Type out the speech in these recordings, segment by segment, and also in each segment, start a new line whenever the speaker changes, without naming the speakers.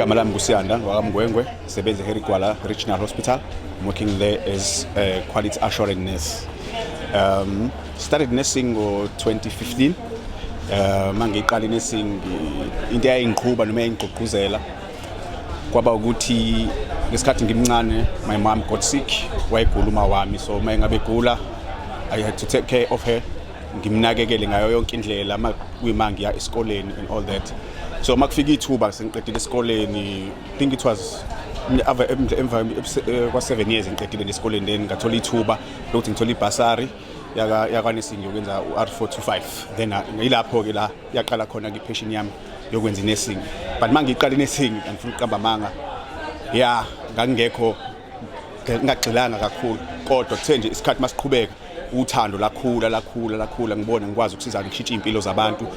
Igama lami nguSiyanda wakamgwengwe, sebenza eHerigwala Regional Hospital. I'm working there as a quality assurance nurse. Started nursing in 2015. Mangiqala nursing into eyayingiqhuba noma eyayingigqugquzela kwaba ukuthi ngesikhathi ngimncane my mom got sick, wayegula uma wami, so mayingabe egula I had to take care of her, ngimnakekele ngayo yonke indlela kuyima ngiya esikoleni and all that. So makufika ithuba sengiqedile esikoleni, I think it was emva kwa 7 years ngiqedile esikoleni, then ngathola ithuba lokuthi ngithola ibasari yakwanursing yokwenza uR425. Then ngilapho ke la yaqala khona ke passion yami yokwenza nursing. But mangiqala nursing ngifuna ukuqamba amanga, ngangekho ngagxilanga kakhulu, kodwa kuthe nje isikhathi masiqhubeka uthando lakhula ngibona ngikwazi ukusiza ngishintsha impilo zabantu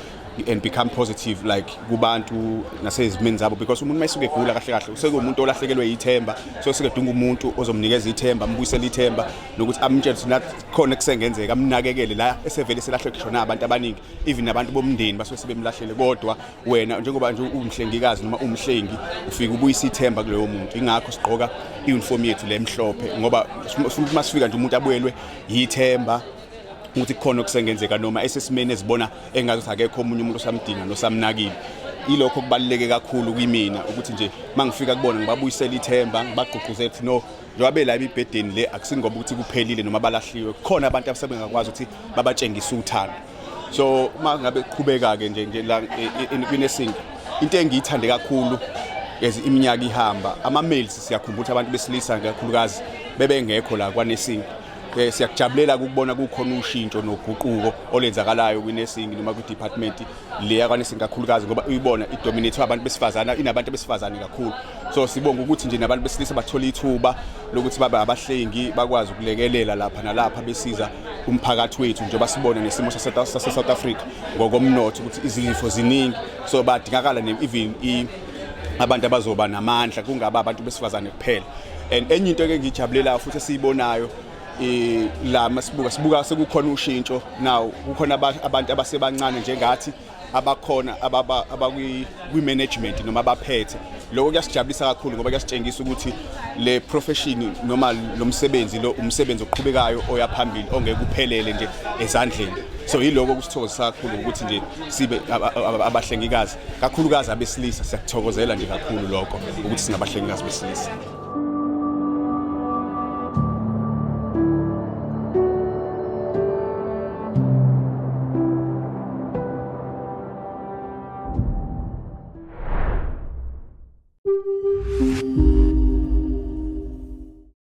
and become positive like kubantu nasezimeni zabo, because umuntu mayisuke egula kahle usekumuntu olahlekelwe yithemba, so sekedunga umuntu ozomnikeza ithemba, ambuyisela ithemba nokuthi amtshele ukuthi khona kusengenzeka, amnakekele la esevele selahlwe khona abantu abaningi, even nabantu bomndeni basuke sebemlahlele, kodwa wena njengoba nje umhlengikazi noma umhlengi ufika ubuyisa ithemba kuleyo muntu. Ingakho sigqoka iuniform yethu lemhlophe, ngoba masifika nje umuntu abuyelwe yithemba ukuthi khona kusengenzeka noma esesimene ezibona engathi akekho omunye umuntu osamdinga nosamnakile. Ilokho kubaluleke kakhulu kimi ukuthi nje mangifika kubona ngibabuyisela ithemba, ngibagqugquzela ukuthi no, njengoba la ibhedeni le akusingoba ukuthi kuphelile noma balahliwe, khona abantu abasebengakwazi ukuthi babatshengise uthando. So mangabe qhubeka ke nje la nursing, into engiyithande kakhulu iminyaka ihamba, ama males siyakhumbula abantu besilisa kakhulukazi bebengekho la kwa nursing. Siyakujabulela ukubona kukhona ushintsho noguquko olenzakalayo kwi-nursing noma kwi-department le yakwa-nursing kakhulukazi, ngoba uyibona idominate abantu besifazana, inabantu besifazane kakhulu. So sibonga ukuthi nje nabantu besilisa bathola ithuba lokuthi babe abahlengi, bakwazi ukulekelela lapha nalapha besiza umphakathi wethu, njengoba sibona nesimo sase-South Africa ngokomnotho ukuthi izifo ziningi, so badingakala even abantu abazoba namandla kungaba abantu besifazane kuphela. And enye into engijabulela futhi esiyibonayo la masibuka sekukhona ushintsho now, kukhona abantu abasebancane njengathi abakhona kwi-management noma abaphethe. Lokho kuyasijabulisa kakhulu ngoba kuyasitshengisa ukuthi le profession noma lo msebenzi umsebenzi oqhubekayo oyaphambili ongeke uphelele nje ezandleni. So yiloko kusithokozisa kakhulu ukuthi nje sibe abahlengikazi kakhulukazi abesilisa. Siyakuthokozela nje kakhulu lokho ukuthi singabahlengikazi besilisa.